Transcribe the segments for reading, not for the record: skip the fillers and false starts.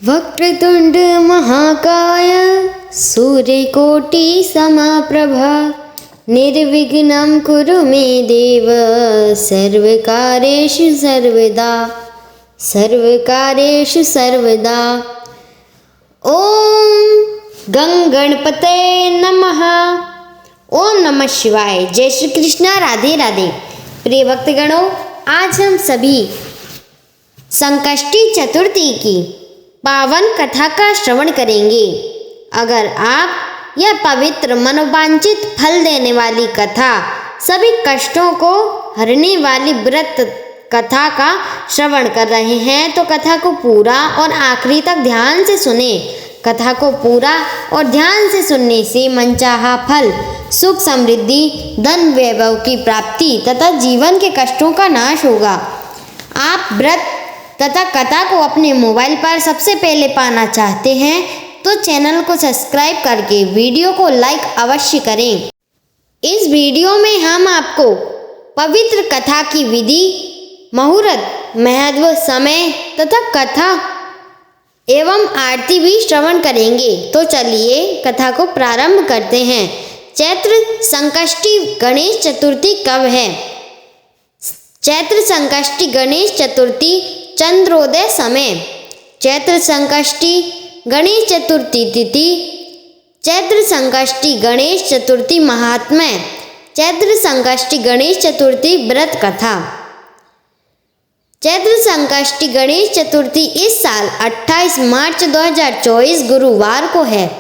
वक्रतुंड महाकाय सूर्यकोटि समप्रभा निर्विघ्नं कुरु मे देव सर्वकार्येषु सर्वदा। ओम गंग गणपते नमः। ओम नमः शिवाय। जय श्री कृष्णा। राधे राधे। प्रिय भक्तगणों, आज हम सभी संकष्टी चतुर्थी की पावन कथा का श्रवण करेंगे। अगर आप यह पवित्र मनोवांछित फल देने वाली कथा, सभी कष्टों को हरने वाली व्रत कथा का श्रवण कर रहे हैं तो कथा को पूरा और आखिरी तक ध्यान से सुने। कथा को पूरा और ध्यान से सुनने से मनचाहा फल, सुख समृद्धि, धन वैभव की प्राप्ति तथा जीवन के कष्टों का नाश होगा। आप व्रत तथा कथा को अपने मोबाइल पर सबसे पहले पाना चाहते हैं तो चैनल को सब्सक्राइब करके वीडियो को लाइक अवश्य करें। इस वीडियो में हम आपको पवित्र कथा की विधि, मुहूर्त, महत्व, समय तथा कथा एवं आरती भी श्रवण करेंगे। तो चलिए कथा को प्रारंभ करते हैं। चैत्र संकष्टी गणेश चतुर्थी कब है? चैत्र संकष्टी गणेश चतुर्थी चंद्रोदय समय। चैत्र संकष्टी गणेश चतुर्थी तिथि। चैत्र संकष्टी गणेश चतुर्थी महात्म्य। चैत्र संकष्टी गणेश चतुर्थी व्रत कथा। चैत्र संकष्टी गणेश चतुर्थी इस साल 28 मार्च 2024 गुरुवार को है।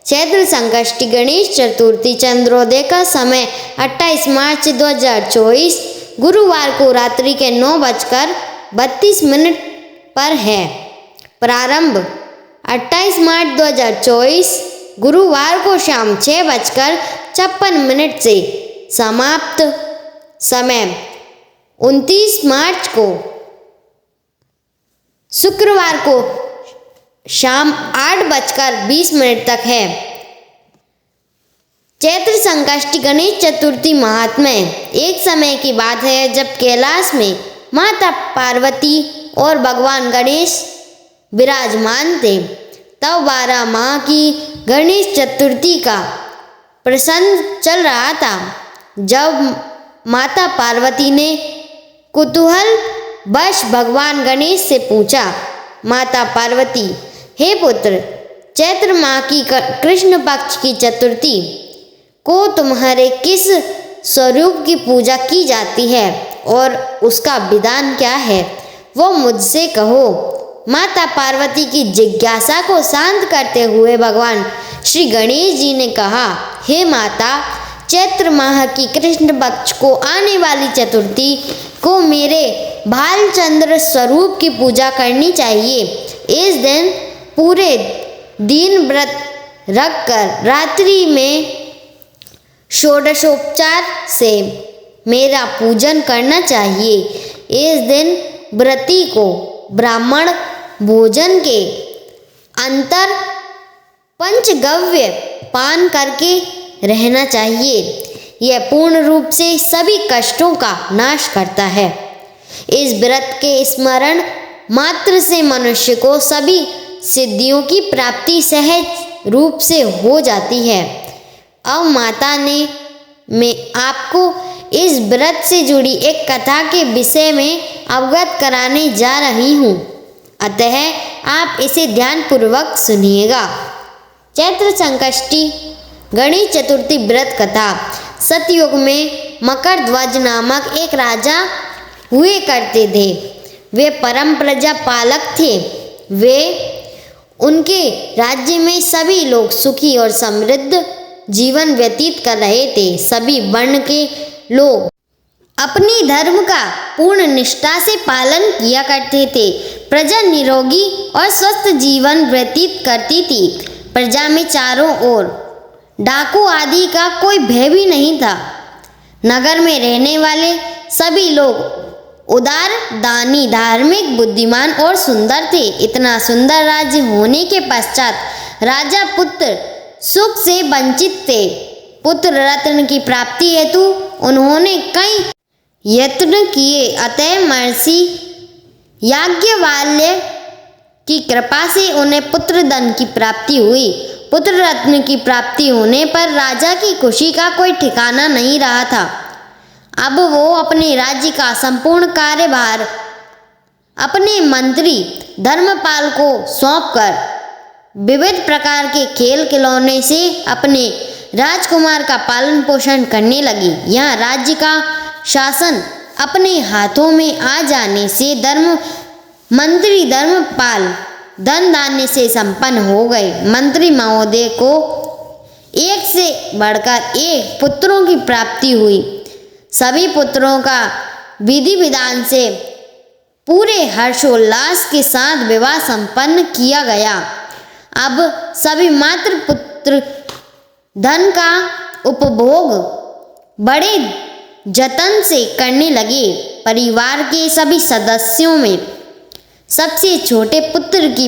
चैत्र संकष्टी गणेश चतुर्थी चंद्रोदय का समय 28 मार्च 2024 गुरुवार को रात्रि के 9:32 पर है। प्रारंभ 28 मार्च 2024 गुरुवार को शाम 6:56 से समाप्त समय 29 मार्च को शुक्रवार को शाम 8:20 तक है। चैत्र संकष्टी गणेश चतुर्थी महात्म्य। एक समय की बात है जब कैलाश में माता पार्वती और भगवान गणेश विराजमान थे। तब 12 माह की गणेश चतुर्थी का प्रसंग चल रहा था। जब माता पार्वती ने कुतूहल वश भगवान गणेश से पूछा, माता पार्वती, हे पुत्र, चैत्र माह की कृष्ण पक्ष की चतुर्थी को तुम्हारे किस स्वरूप की पूजा की जाती है और उसका विधान क्या है, वो मुझसे कहो। माता पार्वती की जिज्ञासा को शांत करते हुए भगवान श्री गणेश जी ने कहा, हे माता, चैत्र माह की कृष्ण पक्ष को आने वाली चतुर्थी को मेरे भालचंद्र स्वरूप की पूजा करनी चाहिए। इस दिन पूरे दिन व्रत रखकर रात्रि में षोडशोपचार से मेरा पूजन करना चाहिए। इस दिन व्रती को ब्राह्मण भोजन के अंतर पंचगव्य पान करके रहना चाहिए। यह पूर्ण रूप से सभी कष्टों का नाश करता है। इस व्रत के स्मरण मात्र से मनुष्य को सभी सिद्धियों की प्राप्ति सहज रूप से हो जाती है। अब माता ने मैं आपको इस व्रत से जुड़ी एक कथा के विषय में अवगत कराने जा रही हूँ, अतः आप इसे ध्यानपूर्वक सुनिएगा। चैत्र संकष्टी गणेश चतुर्थी व्रत कथा। सतयुग में मकर ध्वज नामक एक राजा हुए करते थे। वे परम प्रजा पालक थे। वे उनके राज्य में सभी लोग सुखी और समृद्ध जीवन व्यतीत कर रहे थे। सभी वर्ण के लोग अपनी धर्म का पूर्ण निष्ठा से पालन किया करते थे। प्रजा निरोगी और स्वस्थ जीवन व्यतीत करती थी। प्रजा में चारों ओर डाकू आदि का कोई भय भी नहीं था। नगर में रहने वाले सभी लोग उदार, दानी, धार्मिक, बुद्धिमान और सुंदर थे। इतना सुंदर राज्य होने के पश्चात राजा पुत्र सुख से वंचित थे। पुत्र रत्न की प्राप्ति हेतु उन्होंने कई यत्न किए, अतः महर्षि याज्ञवल्क्य की कृपा से उन्हें पुत्र धन की प्राप्ति हुई। पुत्र रत्न की प्राप्ति होने पर राजा की खुशी का कोई ठिकाना नहीं रहा था। अब वो अपने राज्य का संपूर्ण कार्यभार अपने मंत्री धर्मपाल को सौंपकर विविध प्रकार के खेल खिलौने से अपने राजकुमार का पालन पोषण करने लगी। यहाँ राज्य का शासन अपने हाथों में आ जाने से मंत्री धर्मपाल धन धान्य से संपन्न हो गए। मंत्री महोदय को एक से बढ़कर एक पुत्रों की प्राप्ति हुई। सभी पुत्रों का विधि विधान से पूरे हर्षोल्लास के साथ विवाह संपन्न किया गया। अब सभी मात्र पुत्र धन का उपभोग बड़े जतन से करने लगे। परिवार के सभी सदस्यों में सबसे छोटे पुत्र की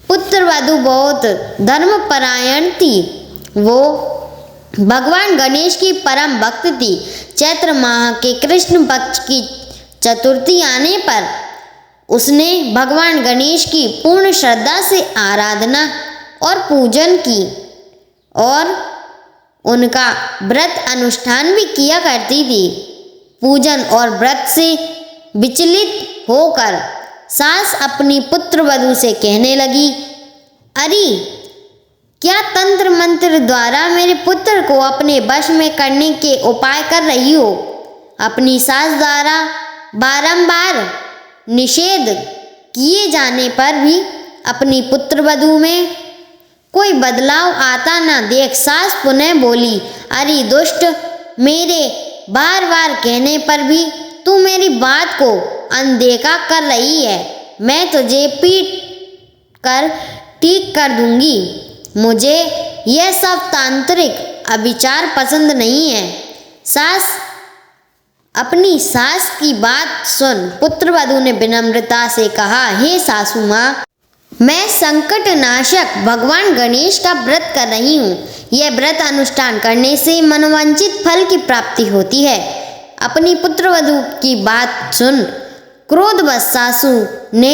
पुत्रवधू बहुत धर्मपरायण थी। वो भगवान गणेश की परम भक्त थी। चैत्र माह के कृष्ण पक्ष की चतुर्थी आने पर उसने भगवान गणेश की पूर्ण श्रद्धा से आराधना और पूजन की और उनका व्रत अनुष्ठान भी किया करती थी। पूजन और व्रत से विचलित होकर सास अपनी पुत्रवधू से कहने लगी, अरे क्या तंत्र मंत्र द्वारा मेरे पुत्र को अपने वश में करने के उपाय कर रही हो? अपनी सास द्वारा बारंबार निषेध किए जाने पर भी अपनी पुत्रवधू में कोई बदलाव आता न देख सास पुनः बोली, अरे दुष्ट, मेरे बार बार कहने पर भी तू मेरी बात को अनदेखा कर रही है। मैं तुझे पीट कर ठीक कर दूंगी। मुझे यह सब तांत्रिक अविचार पसंद नहीं है। अपनी सास की बात सुन पुत्रवधू ने विनम्रता से कहा, हे सासू माँ, मैं संकट नाशक भगवान गणेश का व्रत कर रही हूँ। यह व्रत अनुष्ठान करने से मनोवांछित फल की प्राप्ति होती है। अपनी पुत्रवधू की बात सुन क्रोधवश सासू ने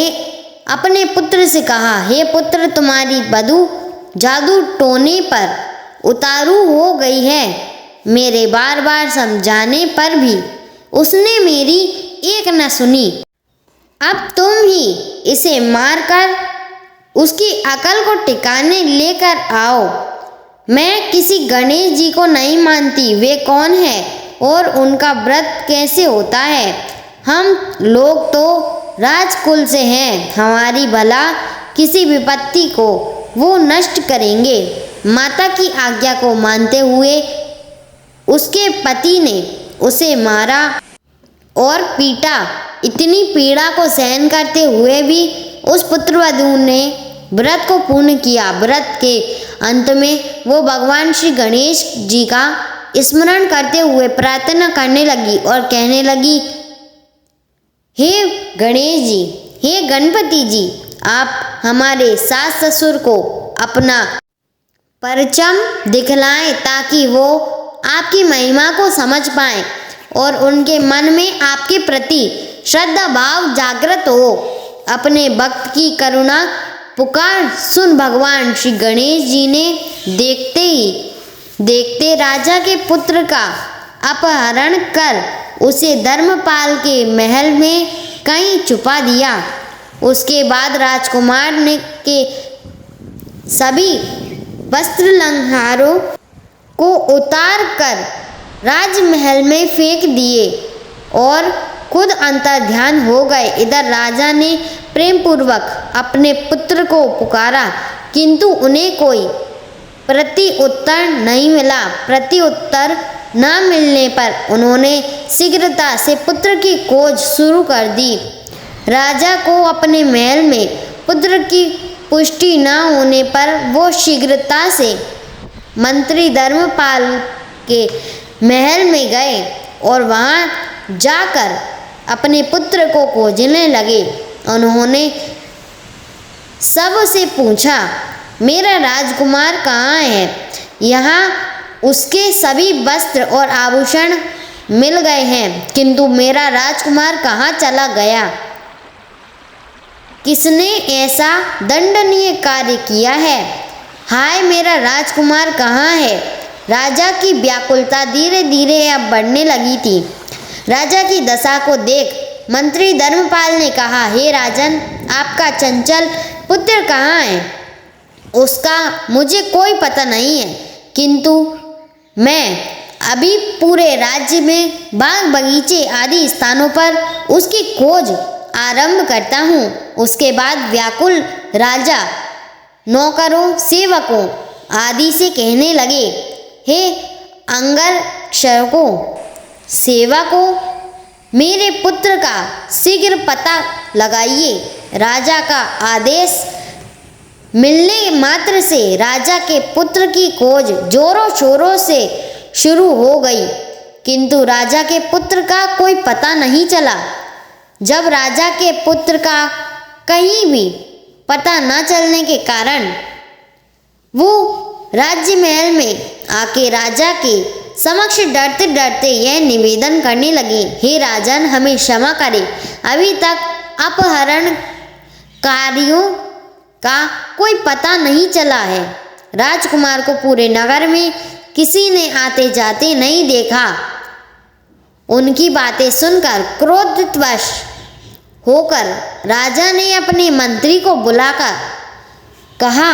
अपने पुत्र से कहा, हे पुत्र, तुम्हारी वधू जादू टोने पर उतारू हो गई है। मेरे बार बार समझाने पर भी उसने मेरी एक न सुनी। अब तुम ही इसे मारकर उसकी अकल को ठिकाने लेकर आओ। मैं किसी गणेश जी को नहीं मानती। वे कौन है और उनका व्रत कैसे होता है? हम लोग तो राजकुल से हैं। हमारी भला किसी विपत्ति को वो नष्ट करेंगे। माता की आज्ञा को मानते हुए उसके पति ने उसे मारा और पीटा। इतनी पीड़ा को सहन करते हुए भी उस पुत्रवधू ने व्रत को पूर्ण किया। व्रत के अंत में वो भगवान श्री गणेश जी का स्मरण करते हुए प्रार्थना करने लगी और कहने लगी, हे गणेश जी, हे गणपति जी, आप हमारे सास ससुर को अपना परचम दिखलाएं ताकि वो आपकी महिमा को समझ पाएं और उनके मन में आपके प्रति श्रद्धा भाव जागृत हो। अपने भक्त की करुणा पुकार सुन भगवान श्री गणेश जी ने देखते ही देखते राजा के पुत्र का अपहरण कर उसे धर्मपाल के महल में कहीं छुपा दिया। उसके बाद राजकुमार ने के सभी वस्त्रलंकारों को उतार कर राजमहल में फेंक दिए और खुद अंतर्ध्यान हो गए। इधर राजा ने प्रेम पूर्वक अपने पुत्र को पुकारा, किंतु उन्हें कोई प्रति उत्तर नहीं मिला। प्रति उत्तर न मिलने पर उन्होंने शीघ्रता से पुत्र की खोज शुरू कर दी। राजा को अपने महल में पुत्र की पुष्टि न होने पर वो शीघ्रता से मंत्री धर्मपाल के महल में गए और वहाँ जाकर अपने पुत्र को खोजने लगे। उन्होंने सबसे पूछा, मेरा राजकुमार कहाँ है? यहाँ उसके सभी वस्त्र और आभूषण मिल गए हैं, किंतु मेरा राजकुमार कहाँ चला गया? किसने ऐसा दंडनीय कार्य किया है? हाय, मेरा राजकुमार कहाँ है? राजा की व्याकुलता धीरे धीरे अब बढ़ने लगी थी। राजा की दशा को देख मंत्री धर्मपाल ने कहा, हे राजन, आपका चंचल पुत्र कहाँ है? उसका मुझे कोई पता नहीं है, किंतु मैं अभी पूरे राज्य में बाग बगीचे आदि स्थानों पर उसकी खोज आरंभ करता हूँ। उसके बाद व्याकुल राजा नौकरों, सेवकों आदि से कहने लगे, हे अंगरक्षकों, सेवकों, मेरे पुत्र का शीघ्र पता लगाइए। राजा का आदेश मिलने मात्र से राजा के पुत्र की खोज जोरों शोरों से शुरू हो गई, किंतु राजा के पुत्र का कोई पता नहीं चला। जब राजा के पुत्र का कहीं भी पता न चलने के कारण वो राज्य महल में आके राजा के समक्ष डरते डरते यह निवेदन करने लगे, हे राजन, हमें क्षमा करें, अभी तक अपहरणकारियों का कोई पता नहीं चला है। राजकुमार को पूरे नगर में किसी ने आते जाते नहीं देखा। उनकी बातें सुनकर क्रोधितवश होकर राजा ने अपने मंत्री को बुलाकर कहा,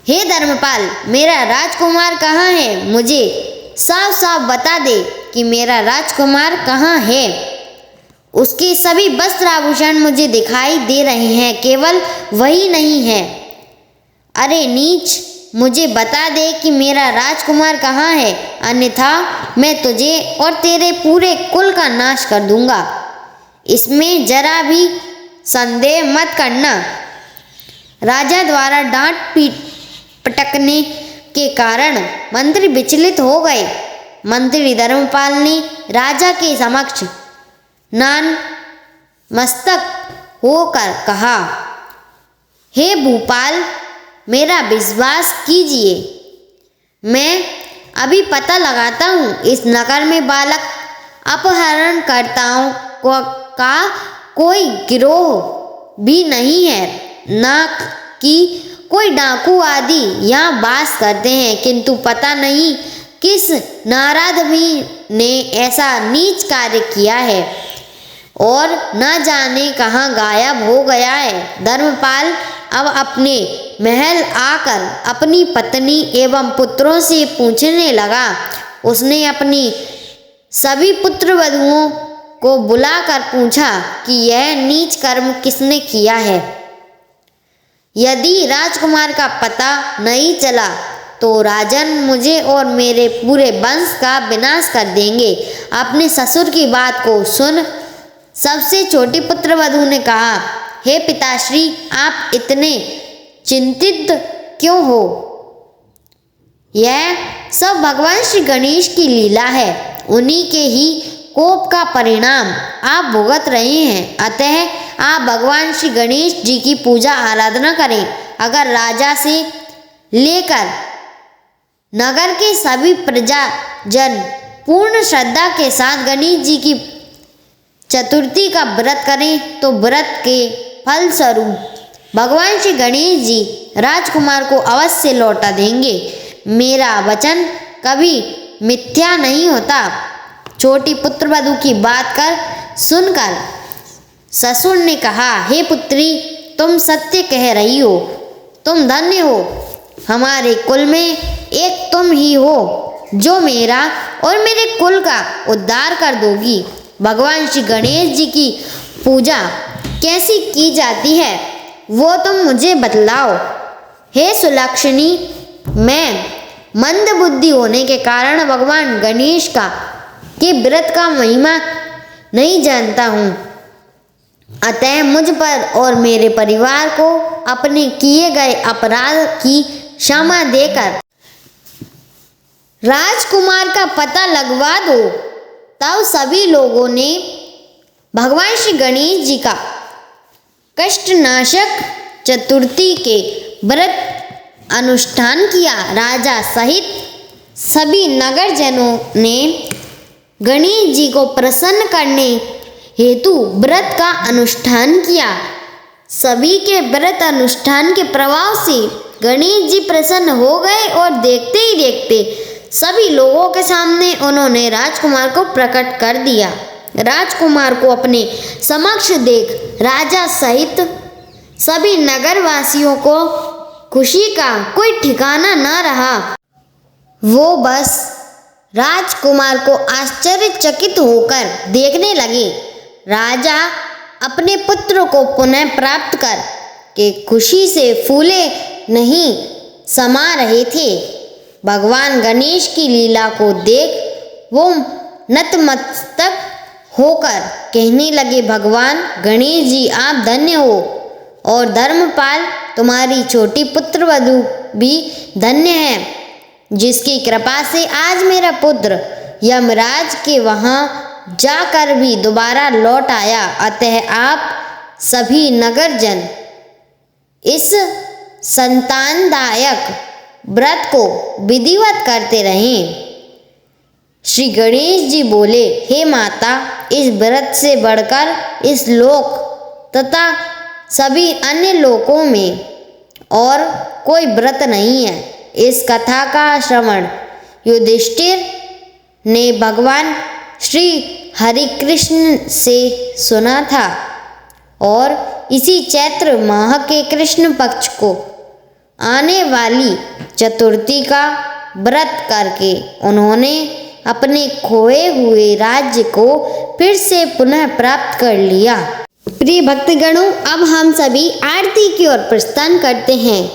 हे धर्मपाल, मेरा राजकुमार कहाँ है? मुझे साफ साफ बता दे कि मेरा राजकुमार कहाँ है। उसके सभी वस्त्र आभूषण मुझे दिखाई दे रहे हैं, केवल वही नहीं है। अरे नीच, मुझे बता दे कि मेरा राजकुमार कहाँ है, अन्यथा मैं तुझे और तेरे पूरे कुल का नाश कर दूंगा। इसमें जरा भी संदेह मत करना। राजा द्वारा डांट पटकने के कारण मंत्री विचलित हो गए। मंत्री धर्मपाल ने राजा के समक्ष नतमस्तक होकर कहा, हे भूपाल, मेरा विश्वास कीजिए, मैं अभी पता लगाता हूँ। इस नगर में बालक अपहरणकर्ताओं का कोई गिरोह भी नहीं है, न कि कोई डाकू आदि यहाँ वास करते हैं, किंतु पता नहीं किस नारादमी ने ऐसा नीच कार्य किया है और न जाने कहाँ गायब हो गया है। धर्मपाल अब अपने महल आकर अपनी पत्नी एवं पुत्रों से पूछने लगा। उसने अपनी सभी पुत्र वधुओं को बुलाकर पूछा कि यह नीच कर्म किसने किया है। यदि राजकुमार का पता नहीं चला तो राजन मुझे और मेरे पूरे वंश का विनाश कर देंगे। अपने ससुर की बात को सुन सबसे छोटी पुत्र वधू ने कहा, हे पिताश्री, आप इतने चिंतित क्यों हो? यह सब भगवान श्री गणेश की लीला है। उन्हीं के ही कोप का परिणाम आप भुगत रहे हैं। अतः आप भगवान श्री गणेश जी की पूजा आराधना करें। अगर राजा से लेकर नगर के सभी प्रजाजन पूर्ण श्रद्धा के साथ गणेश जी की चतुर्थी का व्रत करें तो व्रत के फल स्वरूप भगवान श्री गणेश जी राजकुमार को अवश्य लौटा देंगे। मेरा वचन कभी मिथ्या नहीं होता। छोटी पुत्रवधू की बात कर सुनकर ससुर ने कहा, हे पुत्री, तुम सत्य कह रही हो, तुम धन्य हो। हमारे कुल में एक तुम ही हो जो मेरा और मेरे कुल का उद्धार कर दोगी। भगवान श्री गणेश जी की पूजा कैसी की जाती है वो तुम मुझे बतलाओ। हे सुलक्षणी, मैं मंद बुद्धि होने के कारण भगवान गणेश के व्रत का महिमा नहीं जानता हूँ। अतः मुझ पर और मेरे परिवार को अपने किए गए अपराध की क्षमा देकर राजकुमार का पता लगवा दो। तब सभी लोगों ने भगवान श्री गणेश जी का कष्टनाशक चतुर्थी के व्रत अनुष्ठान किया। राजा सहित सभी नगरजनों ने गणेश जी को प्रसन्न करने हेतु व्रत का अनुष्ठान किया। सभी के व्रत अनुष्ठान के प्रभाव से गणेश जी प्रसन्न हो गए और देखते ही देखते सभी लोगों के सामने उन्होंने राजकुमार को प्रकट कर दिया। राजकुमार को अपने समक्ष देख राजा सहित सभी नगरवासियों को खुशी का कोई ठिकाना न रहा। वो बस राजकुमार को आश्चर्यचकित होकर देखने लगे। राजा अपने पुत्र को पुनः प्राप्त कर के खुशी से फूले नहीं समा रहे थे। भगवान गणेश की लीला को देख वो नतमस्तक होकर कहने लगे, भगवान गणेश जी आप धन्य हो और धर्मपाल तुम्हारी छोटी पुत्रवधू भी धन्य है, जिसकी कृपा से आज मेरा पुत्र यमराज के वहाँ जाकर भी दोबारा लौट आया। अतः आप सभी नगरजन इस संतानदायक व्रत को विधिवत करते रहें। श्री गणेश जी बोले, हे माता, इस व्रत से बढ़कर इस लोक तथा सभी अन्य लोकों में और कोई व्रत नहीं है। इस कथा का श्रवण युधिष्ठिर ने भगवान श्री हरि कृष्ण से सुना था और इसी चैत्र माह के कृष्ण पक्ष को आने वाली चतुर्थी का व्रत करके उन्होंने अपने खोए हुए राज्य को फिर से पुनः प्राप्त कर लिया। प्रिय भक्तगणों, अब हम सभी आरती की ओर प्रस्थान करते हैं।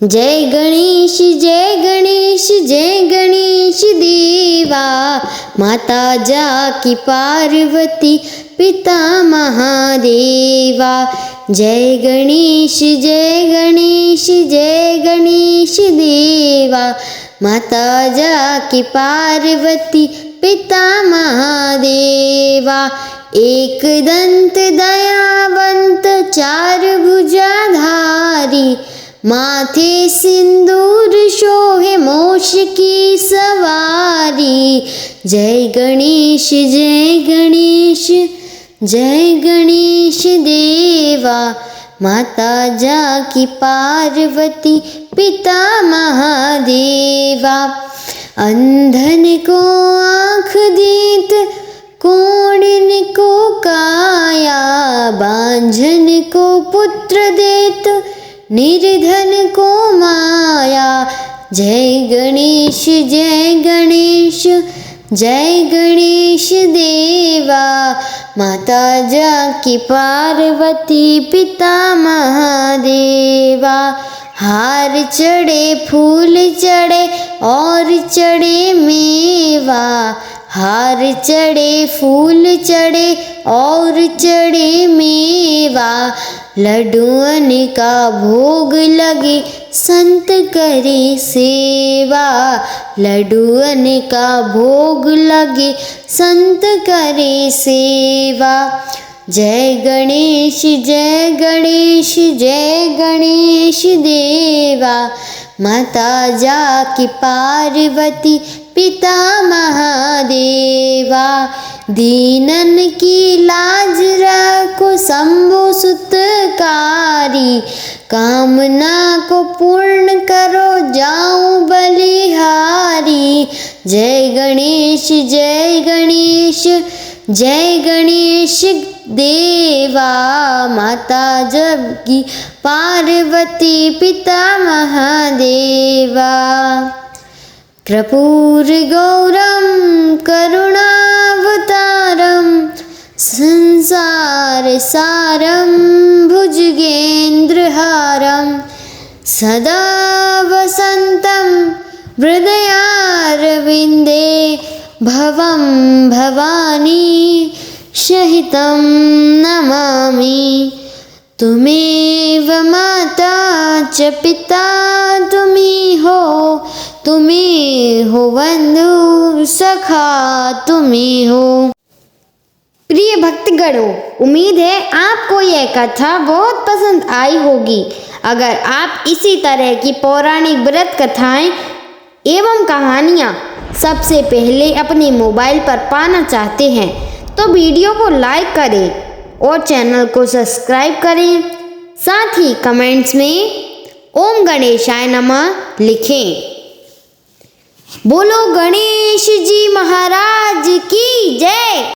जय गणेश जय गणेश जय गणेश देवा, माता जाकी पार्वती पिता महादेवा। जय गणेश जय गणेश जय गणेश देवा, माता जाकी पार्वती पिता महादेवा। एक दंत दयावंत चार भुजाधारी, माथे सिंदूर शोभे मोष की सवारी। जय गणेश जय गणेश जय गणेश देवा, माता जाकी पार्वती पिता महादेवा। अंधन को आँख देत, कोढ़िन को काया, बांझन को पुत्र देत, निर्धन को माया। जय गणेश जय गणेश जय गणेश देवा, माता जाकी पार्वती पिता महादेवा। हार चढ़े फूल चढ़े और चढ़े मेवा, हार चढ़े फूल चढ़े और चढ़े मेवा। लड्डुअन का भोग लगे संत करे सेवा, लड्डुअन का भोग लगे संत करे सेवा। जय गणेश जय गणेश जय गणेश देवा, माता जाकी पार्वती पिता महादेवा। दीनन की लाज रखो शंभु सुतकारी, कामना को पूर्ण करो जाऊं बलिहारी। जय गणेश जय गणेश जय गणेश देवा, माता जाकी पार्वती पिता महादेवा। कर्पूर गौरम करुणावतारम, संसार सारम भुजगेन्द्रहारम। सदा वसन्तं हृदयारविन्दे, भवं भवानी सहितं नमामि। तुमेव माता च पिता तुम्ही हो बंधु सखा तुम्ही हो। प्रिय भक्तगणों, उम्मीद है आपको यह कथा बहुत पसंद आई होगी। अगर आप इसी तरह की पौराणिक व्रत कथाएं एवं कहानियाँ सबसे पहले अपने मोबाइल पर पाना चाहते हैं तो वीडियो को लाइक करें और चैनल को सब्सक्राइब करें साथ ही कमेंट्स में ओम गणेशाय नमः लिखें। बोलो गणेश जी महाराज की जय।